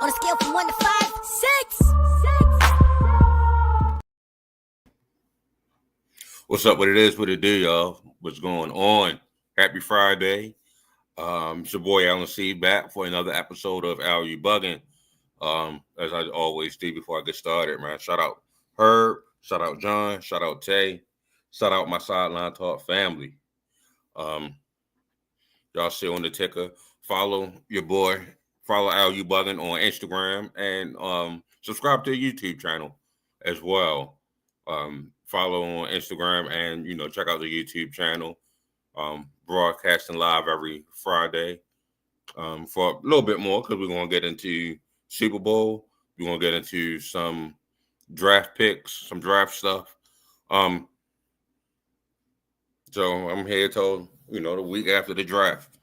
On a scale from 1 to 5, 6. What's up? What it is? What it do, y'all? What's going on? Happy Friday. It's your boy Alan C back for another episode of U Buggin. As I always do before I get started, man. Shout out Herb, shout out John, shout out Tay, shout out my Sideline Talk family. Y'all see on the ticker. Follow your boy. Follow U Buggin on Instagram and subscribe to the YouTube channel as well. Follow on Instagram and check out the YouTube channel. Broadcasting live every Friday for a little bit more because we're gonna get into Super Bowl. We're gonna get into some draft picks, some draft stuff. So I'm here till the week after the draft,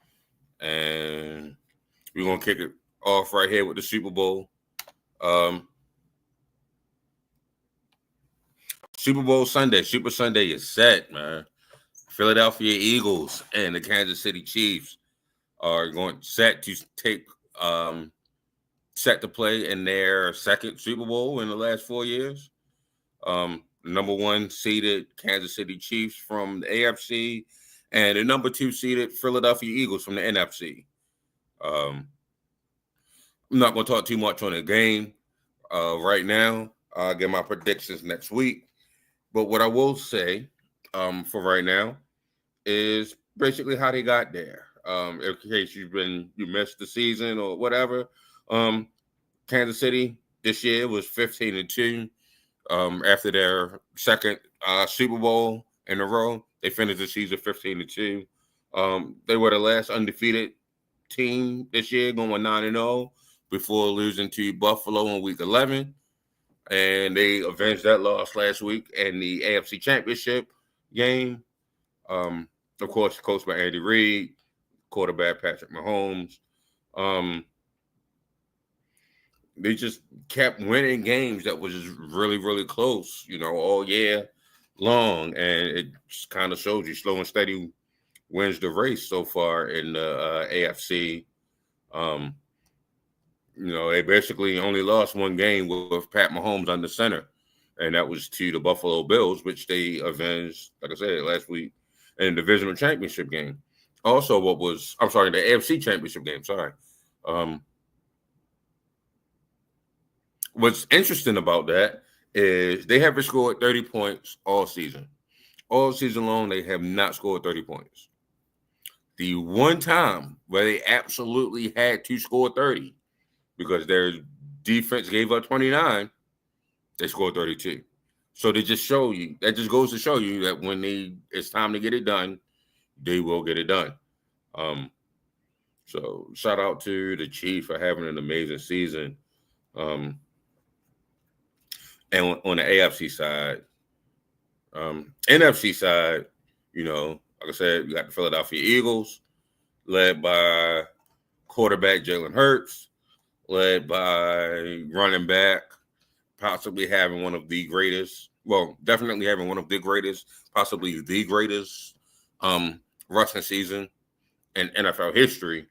and we're gonna kick it off right here with the Super Bowl. Super Bowl Sunday, Super Sunday is set, man. Philadelphia Eagles and the Kansas City Chiefs are set to play in their second Super Bowl in the last 4 years. Number one seeded Kansas City Chiefs from the AFC and the number two seeded Philadelphia Eagles from the NFC. I'm not going to talk too much on the game right now. I'll get my predictions next week. But what I will say for right now is basically how they got there. In case you missed the season or whatever, Kansas City this year was 15-2. After their second Super Bowl in a row, they finished the season 15-2. They were the last undefeated team this year, going 9-0 before losing to Buffalo in Week 11. And they avenged that loss last week in the AFC Championship game. Of course, coached by Andy Reid, quarterback Patrick Mahomes. They just kept winning games that was just really, really close, all year long. And it just kind of shows you slow and steady wins the race so far in the AFC. They basically only lost one game with Pat Mahomes under center, and that was to the Buffalo Bills, which they avenged, like I said, last week in the divisional championship game. Also, the AFC championship game, sorry. What's interesting about that is they haven't scored 30 points all season. All season long, they have not scored 30 points. The one time where they absolutely had to score 30 because their defense gave up 29, they scored 32. So that just goes to show you that when it's time to get it done, they will get it done. So shout out to the Chiefs for having an amazing season. And on the AFC side, NFC side, like I said, you got the Philadelphia Eagles, led by quarterback Jalen Hurts, led by running back, possibly having one of the greatest, definitely having one of the greatest, possibly the greatest rushing season in NFL history,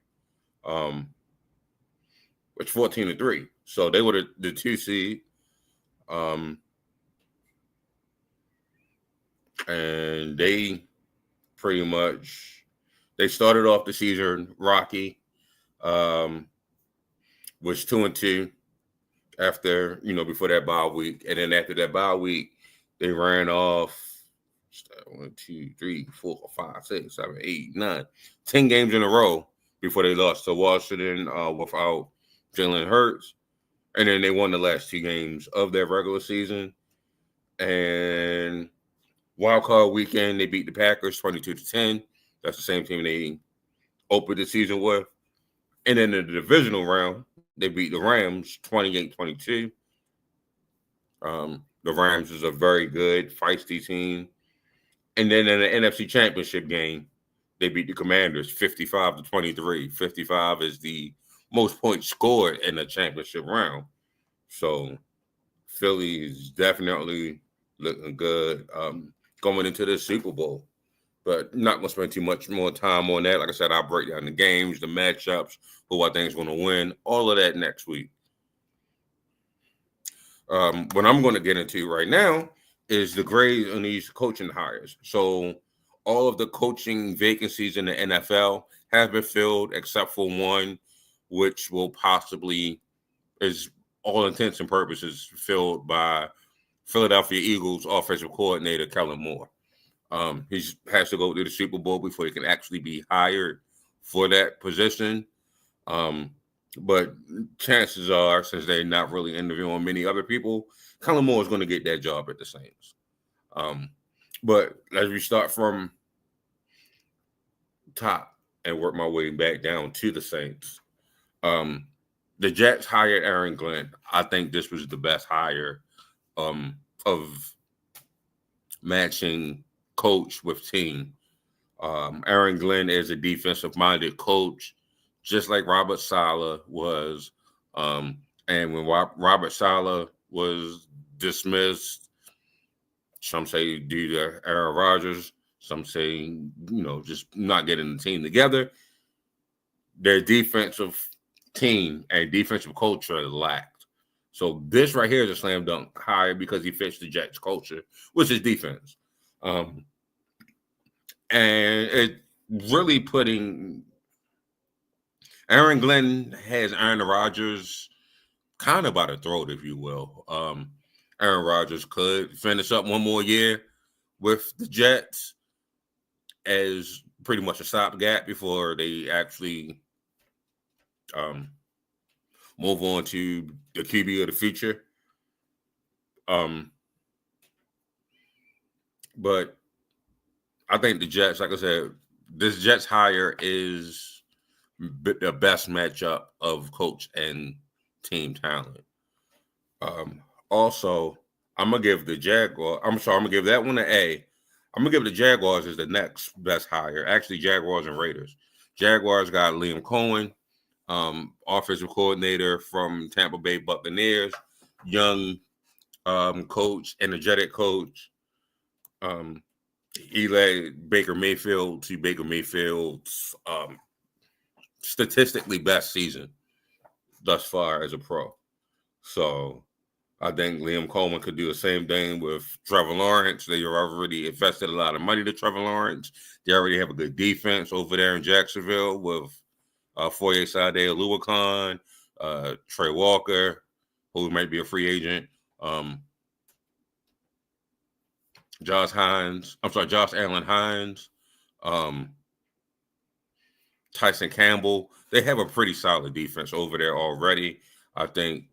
which 14-3. So they were the 2 seed. And they pretty much, they started off the season rocky, was 2-2 after, before that bye week. And then after that bye week, they ran off 1, 2, 3, 4, 5, 6, 7, 8, 9, 10 games in a row before they lost to Washington without Jalen Hurts. And then they won the last 2 games of their regular season. And wild card weekend, they beat the Packers 22-10. That's the same team they opened the season with. And then in the divisional round, they beat the Rams 28-22. The Rams is a very good, feisty team. And then in the NFC Championship game, they beat the Commanders 55-23. 55 is the most points scored in the championship round. So Philly is definitely looking good going into the Super Bowl. But not going to spend too much more time on that. Like I said, I'll break down the games, the matchups, who I think is going to win, all of that next week. what I'm going to get into right now is the grades on these coaching hires. So all of the coaching vacancies in the NFL have been filled except for one, which will possibly, is all intents and purposes, filled by Philadelphia Eagles offensive coordinator Kellen Moore. He has to go to the Super Bowl before he can actually be hired for that position. But chances are, since they're not really interviewing many other people, Kellen Moore is going to get that job at the Saints. But as we start from top and work my way back down to the Saints, the Jets hired Aaron Glenn. I think this was the best hire of matching coach with team. Aaron Glenn is a defensive-minded coach, just like Robert Saleh was. And when Robert Saleh was dismissed, some say due to Aaron Rodgers, some say, just not getting the team together, their defensive team and defensive culture lacked. So this right here is a slam dunk hire because he fits the Jets culture, which is defense. And it really putting Aaron Glenn has Aaron Rodgers kind of by the throat, if you will. Aaron Rodgers could finish up one more year with the Jets as pretty much a stopgap before they actually move on to the QB of the future. But I think the Jets, like I said, this Jets hire is the best matchup of coach and team talent. Also, I'm gonna give the Jaguars. I'm gonna give that one an A. I'm gonna give the Jaguars as the next best hire. Actually, Jaguars and Raiders. Jaguars got Liam Cohen, offensive coordinator from Tampa Bay Buccaneers, young coach, energetic coach. He led Baker Mayfield to Baker Mayfield's statistically best season thus far as a pro. So I think Liam Coleman could do the same thing with Trevor Lawrence. They already invested a lot of money to Trevor Lawrence. They already have a good defense over there in Jacksonville with Foye Sade-Oluokun, Trey Walker, who might be a free agent, Josh Allen Hines, Tyson Campbell. They have a pretty solid defense over there already. I think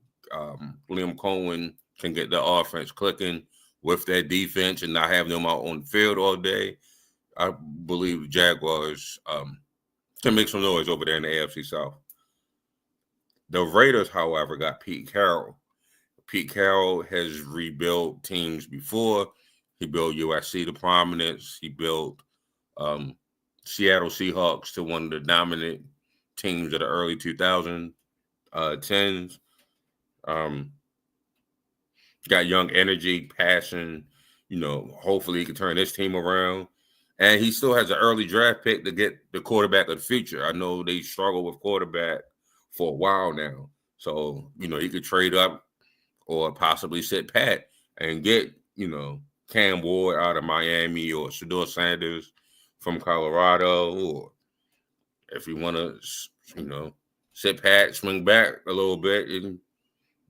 Liam Cohen can get the offense clicking with that defense and not having them out on the field all day. I believe the Jaguars can make some noise over there in the AFC South. The Raiders, however, got Pete Carroll. Pete Carroll has rebuilt teams before. He built USC to prominence. He built Seattle Seahawks to one of the dominant teams of the early 2010s. Got young energy, passion. Hopefully he can turn this team around. And he still has an early draft pick to get the quarterback of the future. I know they struggle with quarterback for a while now. So, he could trade up or possibly sit pat and get, Cam Ward out of Miami or Shedeur Sanders from Colorado, or if you want to, sit pat, swing back a little bit and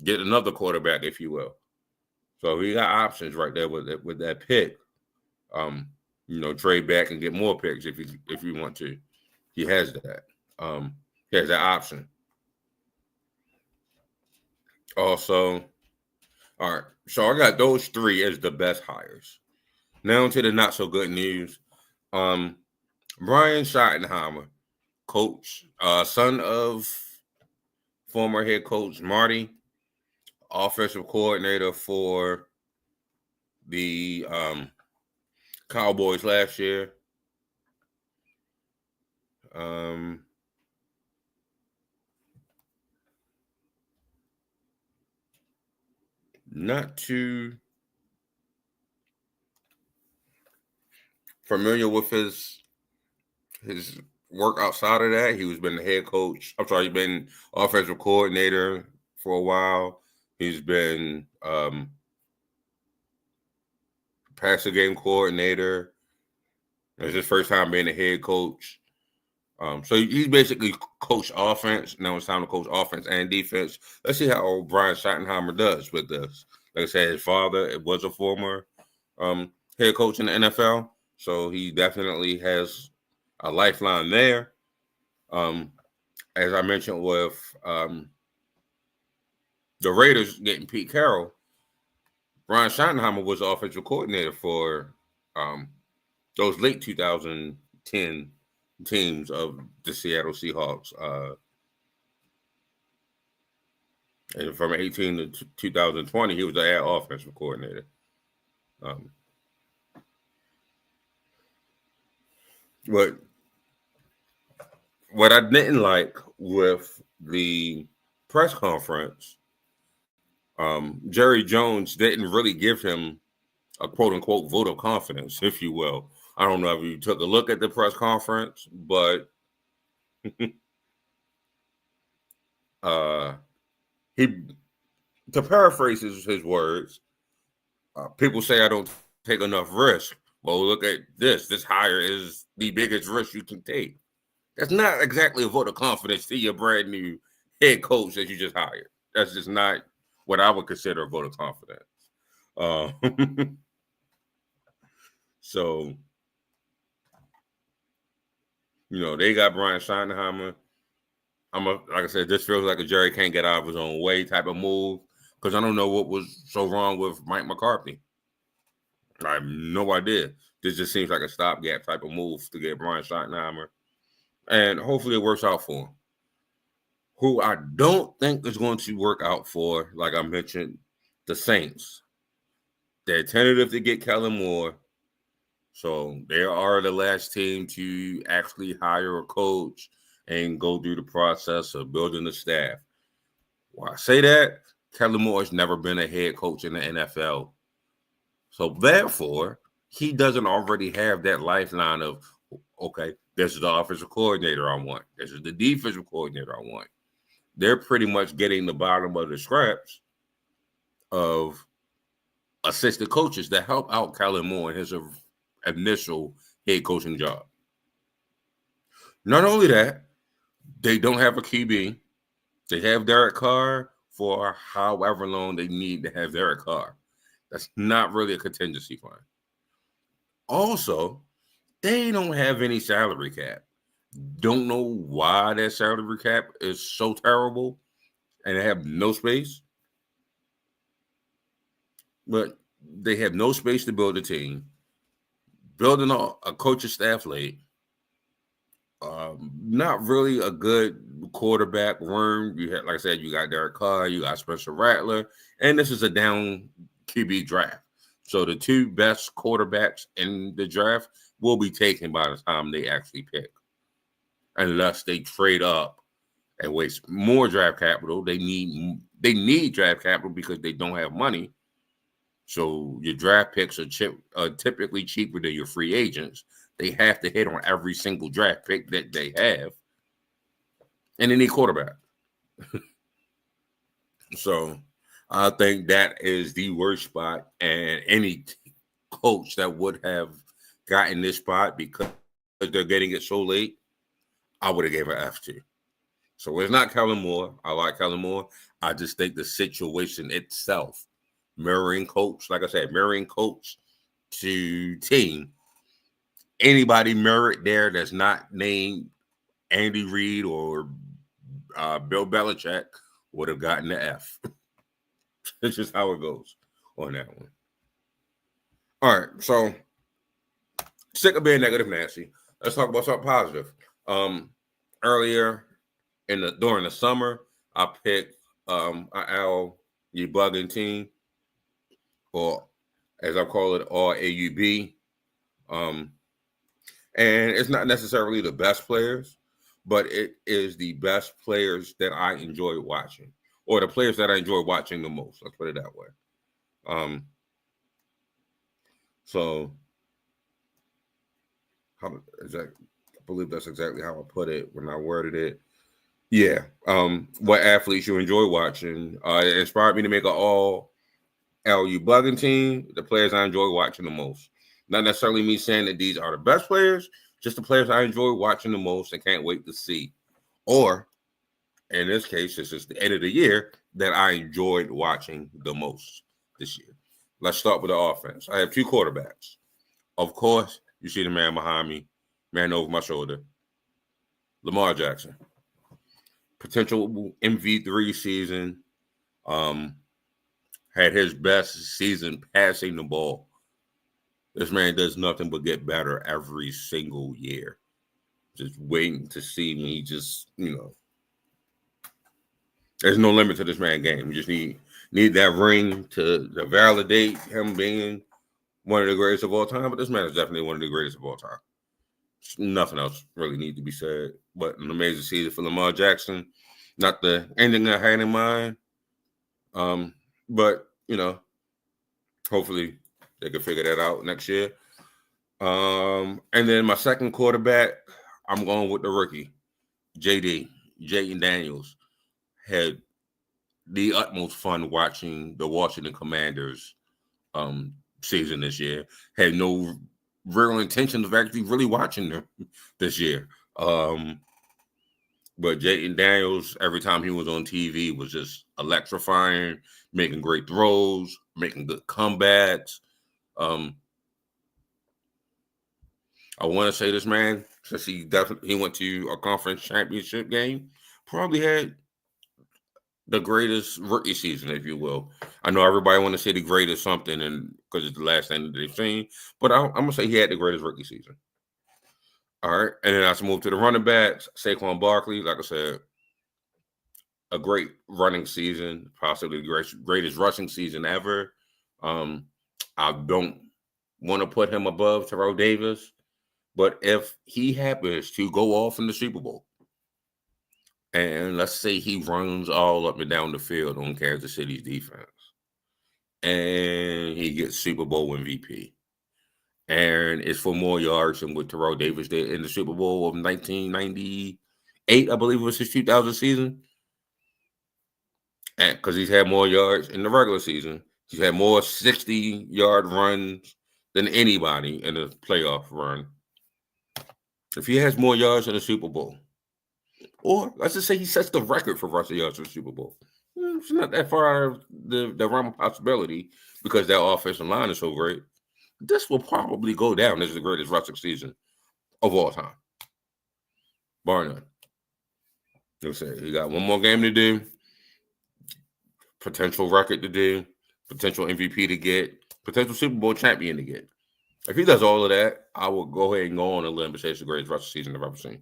get another quarterback, if you will. So he got options right there with that pick. Trade back and get more picks if you want to. He has that. He has that option. Also, all right. So I got those three as the best hires. Now to the not so good news. Brian Schottenheimer, coach, son of former head coach Marty, offensive coordinator for the Cowboys last year. Not too familiar with his work outside of that. He's been the head coach. He's been offensive coordinator for a while. He's been passing game coordinator. It's his first time being a head coach. So he's basically coached offense. Now it's time to coach offense and defense. Let's see how Brian Schottenheimer does with this. Like I said, his father was a former head coach in the NFL, so he definitely has a lifeline there. As I mentioned with the Raiders getting Pete Carroll, Brian Schottenheimer was the offensive coordinator for those late 2010 teams of the Seattle Seahawks. And from 18 to 2020, he was the offensive coordinator. But what I didn't like with the press conference, Jerry Jones didn't really give him a quote unquote vote of confidence, if you will. I don't know if you took a look at the press conference, but he, to paraphrase his words, people say I don't take enough risk. Well, look at this. This hire is the biggest risk you can take. That's not exactly a vote of confidence to your brand new head coach that you just hired. That's just not what I would consider a vote of confidence. So, they got Brian Schottenheimer. Like I said, this feels like a Jerry can't get out of his own way type of move because I don't know what was so wrong with Mike McCarthy. I have no idea. This just seems like a stopgap type of move to get Brian Schottenheimer. And hopefully it works out for him. Who I don't think is going to work out for, like I mentioned, the Saints. They're tentative to get Kellen Moore. So they are the last team to actually hire a coach and go through the process of building the staff. Why I say that, Kellen Moore has never been a head coach in the NFL. So therefore, he doesn't already have that lifeline of, okay, this is the offensive coordinator I want. This is the defensive coordinator I want. They're pretty much getting the bottom of the scraps of assistant coaches that help out Kellen Moore in his initial head coaching job. Not only that, they don't have a QB. They have Derek Carr for however long they need to have Derek Carr. That's not really a contingency fund. Also, they don't have any salary cap. Don't know why that salary cap is so terrible and they have no space. But they have no space to build a team. Building a coaching staff late. Not really a good quarterback room. You had, like I said, you got Derek Carr, you got Spencer Rattler, and this is a down QB draft. So the two best quarterbacks in the draft will be taken by the time they actually pick. Unless they trade up and waste more draft capital. They need draft capital because they don't have money. So your draft picks are typically cheaper than your free agents. They have to hit on every single draft pick that they have. And they need quarterback. So I think that is the worst spot. And any coach that would have gotten this spot because they're getting it so late, I would have gave an F to. So it's not Kellen Moore. I like Kellen Moore. I just think the situation itself, mirroring coach, like I said, mirroring coach to team. Anybody mirrored there that's not named Andy Reid or Bill Belichick would have gotten the F. It's just how it goes on that one. All right, so sick of being negative Nancy. Let's talk about something positive. Earlier during the summer, I picked our U Buggin team, or as I call it, RAUB. And it's not necessarily the best players, but it is the best players that I enjoy watching, or the players that I enjoy watching the most. Let's put it that way. So how is that? I believe that's exactly how I put it when I worded it. Yeah. What athletes you enjoy watching? It inspired me to make an all U Buggin team. The players I enjoy watching the most. Not necessarily me saying that these are the best players, just the players I enjoy watching the most and can't wait to see. Or in this case, this is the end of the year that I enjoyed watching the most this year. Let's start with the offense. I have two quarterbacks. Of course, you see the man behind me, man over my shoulder, Lamar Jackson. Potential MV3 season. Um, had his best season passing the ball. This man does nothing but get better every single year. Just waiting to see me. Just there's no limit to this man's game. You just need that ring to validate him being one of the greatest of all time. But this man is definitely one of the greatest of all time. Nothing else really needs to be said. But an amazing season for Lamar Jackson. Not the ending I had in mind. But hopefully they can figure that out next year. And then my second quarterback, I'm going with the rookie, Jayden Daniels. Had the utmost fun watching the Washington Commanders season this year. Had no real intention of actually really watching them this year. But Jayden Daniels, every time he was on TV, was just electrifying, making great throws, making good comebacks. I want to say this man, since he went to a conference championship game, probably had the greatest rookie season, if you will. I know everybody want to say the greatest something, and because it's the last thing that they've seen, but I'm gonna say he had the greatest rookie season. All right, and then I move to the running backs. Saquon Barkley, like I said, a great running season, possibly the greatest rushing season ever. I don't want to put him above Terrell Davis, but if he happens to go off in the Super Bowl, and let's say he runs all up and down the field on Kansas City's defense, and he gets Super Bowl MVP, and it's for more yards than what Terrell Davis did in the Super Bowl of 1998, I believe it was his 2000 season, and because he's had more yards in the regular season, he's had more 60-yard runs than anybody in a playoff run. If he has more yards in the Super Bowl, or let's just say he sets the record for rushing yards in the Super Bowl, it's not that far out of the realm of possibility because that offensive line is so great. This will probably go down as the greatest rushing season of all time, bar none. You'll say he got one more game to do, potential record to do, potential MVP to get, potential Super Bowl champion to get. If he does all of that, I will go ahead and go on a limb and say it's the greatest rushing season I've ever seen.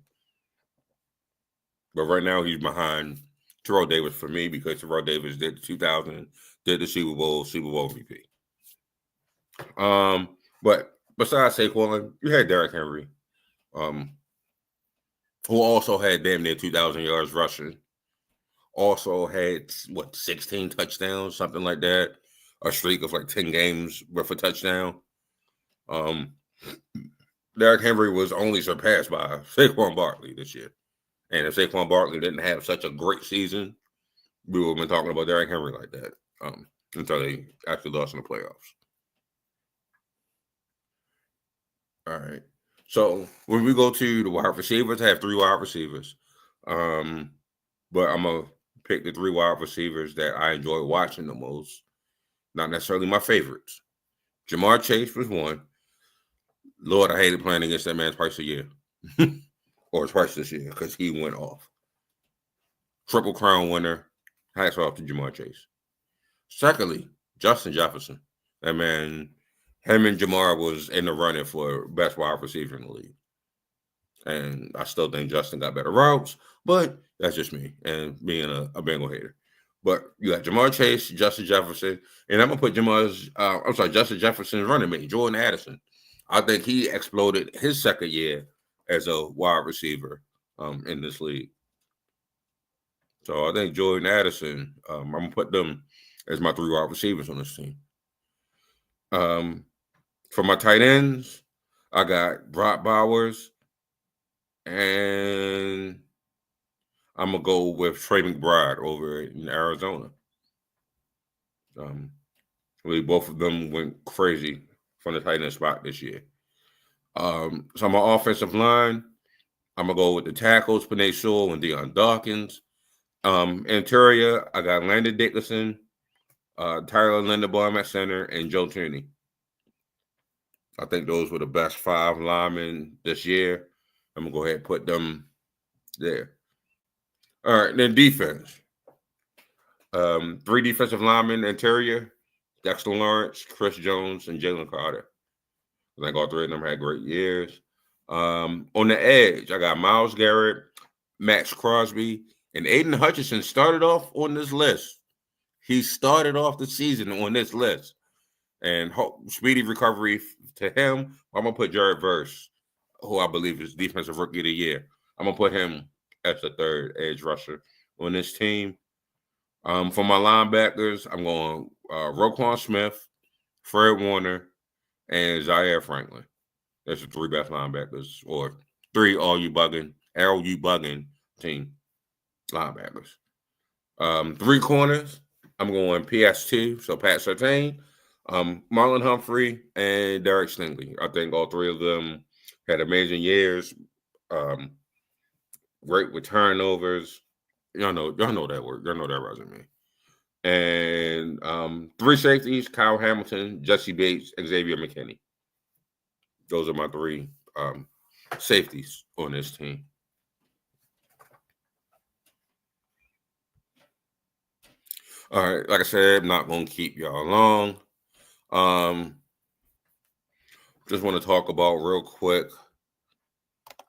But right now, he's behind Terrell Davis for me because Terrell Davis did the 2000, did the Super Bowl MVP. But besides Saquon, you had Derrick Henry, who also had damn near 2,000 yards rushing. Also had 16 touchdowns, something like that. A streak of like 10 games with a touchdown. Derrick Henry was only surpassed by Saquon Barkley this year. And if Saquon Barkley didn't have such a great season, we would have been talking about Derrick Henry like that until they actually lost in the playoffs. All right. So when we go to the wide receivers, I have three wide receivers. But I'm going to pick the three wide receivers that I enjoy watching the most. Not necessarily my favorites. Jamar Chase was one. Lord, I hated playing against that man twice a year. Or twice this year because he went off. Triple Crown winner. Hats off to Jamar Chase. Secondly, Justin Jefferson. That man, him and Jamar was in the running for best wide receiver in the league. And I still think Justin got better routes, but that's just me and being a Bengal hater. But you got Jamar Chase, Justin Jefferson, and I'm gonna put Justin Jefferson's running mate, Jordan Addison. I think he exploded his second year as a wide receiver in this league. So I think Jordan Addison, I'm gonna put them as my three wide receivers on this team. For my tight ends, I got Brock Bowers, and I'm gonna go with Trey McBride over in Arizona. Really, both of them went crazy from the tight end spot this year. So my offensive line, I'm gonna go with the tackles, Panay Sewell and Deion Dawkins. Interior, I got Landon Dickerson, Tyler Linderbaum at center, and Joe Tierney. I think those were the best 5 linemen this year. I'm gonna go ahead and put them there. All right, then defense. 3 defensive linemen interior: Dexter Lawrence, Chris Jones, and Jalen Carter. I think all 3 of them had great years. On the edge, I got Myles Garrett, Max Crosby, and Aiden Hutchinson started off on this list. He started off the season on this list. And speedy recovery to him. I'm going to put Jared Verse, who I believe is Defensive Rookie of the Year. I'm going to put him as the 3rd edge rusher on this team. For my linebackers, I'm going Roquan Smith, Fred Warner, and Zaire Franklin. That's the 3 best linebackers, or 3 U Buggin team linebackers. 3 corners, I'm going PS2, so Pat Surtain, Marlon Humphrey, and Derek Stingley. I think all 3 of them had amazing years. Great with turnovers. Y'all know that word. Y'all know that resume. And 3 safeties: Kyle Hamilton, Jesse Bates, Xavier McKinney. Those are my 3 safeties on this team. All right, like I said, I'm not going to keep y'all long. Just want to talk about real quick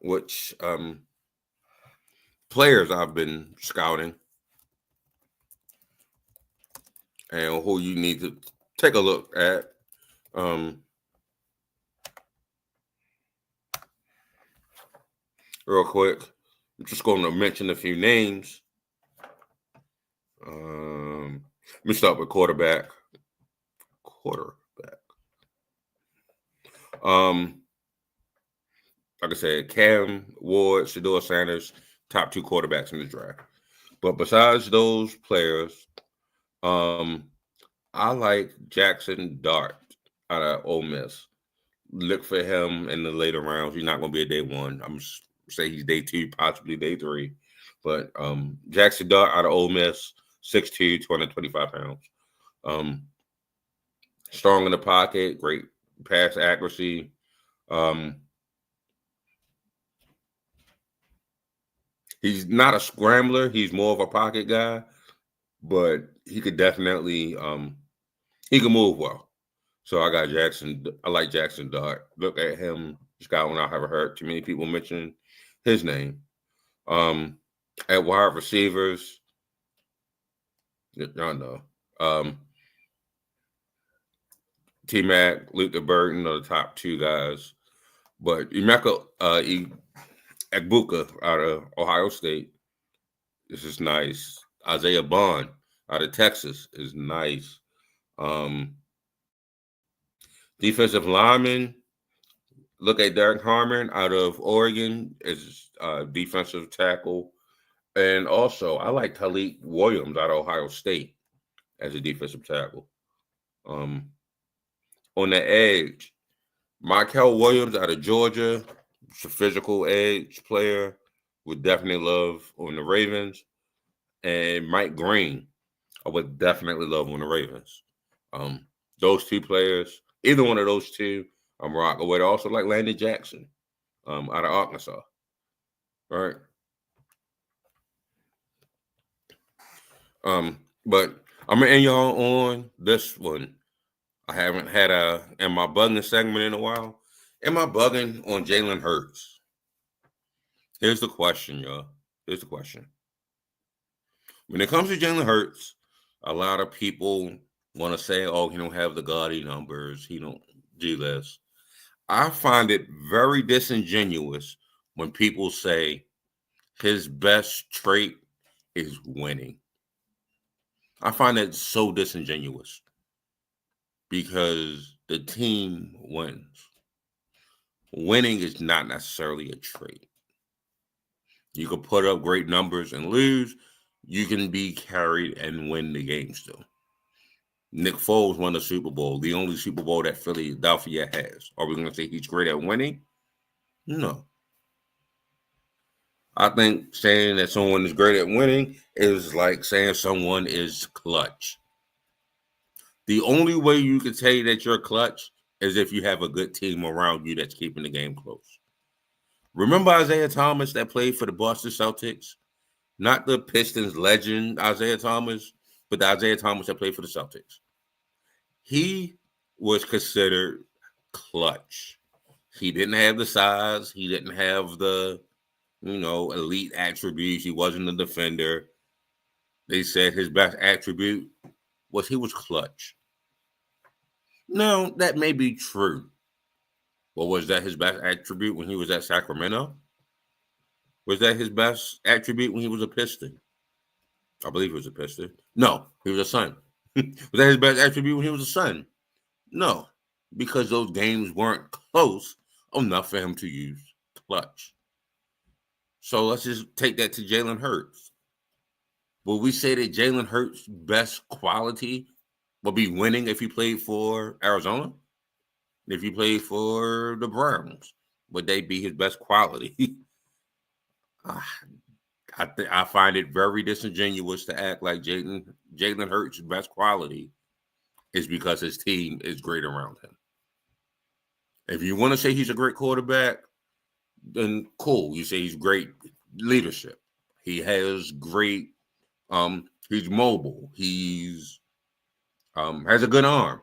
which players I've been scouting and who you need to take a look at. Real quick, I'm just going to mention a few names. Let me start with quarterback. Like I said, Cam Ward, Shedeur Sanders, top 2 quarterbacks in the draft. But besides those players, I like Jackson Dart out of Ole Miss. Look for him in the later rounds. He's not going to be a day 1. I'm say he's day 2, possibly day 3. But Jackson Dart out of Ole Miss, 6'2", 225 pounds. Strong in the pocket, great pass accuracy. He's not a scrambler. He's more of a pocket guy, but he could definitely he can move well. So I got Jackson. I like Jackson Dart. Look at him. This guy when I haven't heard too many people mention his name. At wide receivers, y'all know. T-Mac, Luther Burton are the top 2 guys. But Emeka Egbuka out of Ohio State, this is nice. Isaiah Bond out of Texas is nice. Defensive lineman, look at Derek Harmon out of Oregon as defensive tackle. And also, I like Talik Williams out of Ohio State as a defensive tackle. On the edge, Michael Williams out of Georgia, it's a physical edge player. Would definitely love on the Ravens. And Mike Green, I would definitely love on the Ravens. Those 2 players, either one of those 2, I'm rocking with. Also like Landon Jackson out of Arkansas. All right. But I'm gonna end y'all on this one. I haven't had in my bugging segment in a while. Am I bugging on Jalen Hurts? Here's the question, y'all. Here's the question. When it comes to Jalen Hurts, a lot of people want to say, oh, he don't have the gaudy numbers. He don't do this. I find it very disingenuous when people say his best trait is winning. I find that so disingenuous because the team wins. Winning is not necessarily a trait. You can put up great numbers and lose. You can be carried and win the game still. Nick Foles won the Super Bowl, the only Super Bowl that Philadelphia has. Are we going to say he's great at winning? No. I think saying that someone is great at winning is like saying someone is clutch. The only way you can say that you're clutch is if you have a good team around you that's keeping the game close. Remember Isaiah Thomas that played for the Boston Celtics? Not the Pistons legend Isaiah Thomas, but the Isaiah Thomas that played for the Celtics. He was considered clutch. He didn't have the size. He didn't have the, elite attributes. He wasn't a defender. They said his best attribute was he was clutch. Now, that may be true. But was that his best attribute when he was at Sacramento? Was that his best attribute when he was a Piston? I believe he was a Piston. No, he was a Sun. Was that his best attribute when he was a Sun? No, because those games weren't close enough for him to use clutch. So let's just take that to Jalen Hurts. Will we say that Jalen Hurts' best quality would be winning if he played for Arizona? If he played for the Browns, would they be his best quality? I find it very disingenuous to act like Jalen Hurts' best quality is because his team is great around him. If you want to say he's a great quarterback, then cool. You say he's great leadership. He has great. He's mobile. He's has a good arm.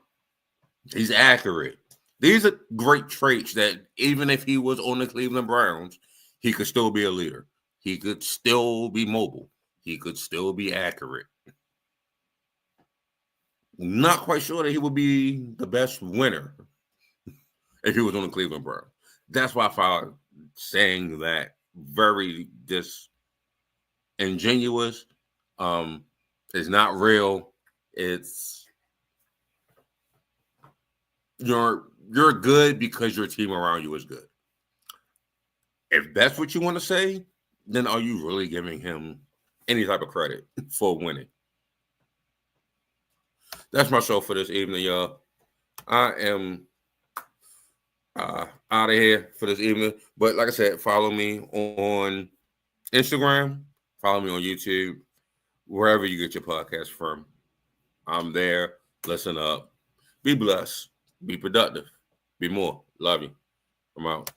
He's accurate. These are great traits that even if he was on the Cleveland Browns, he could still be a leader. He could still be mobile. He could still be accurate. Not quite sure that he would be the best winner if he was on the Cleveland Browns. That's why I found saying that very disingenuous. It's not real. It's you're good because your team around you is good. If that's what you want to say, then are you really giving him any type of credit for winning? That's my show for this evening, y'all. I am out of here for this evening. But like I said, follow me on Instagram, follow me on YouTube, wherever you get your podcast from. I'm there. Listen up. Be blessed. Be productive. Be more. Love you. I'm out.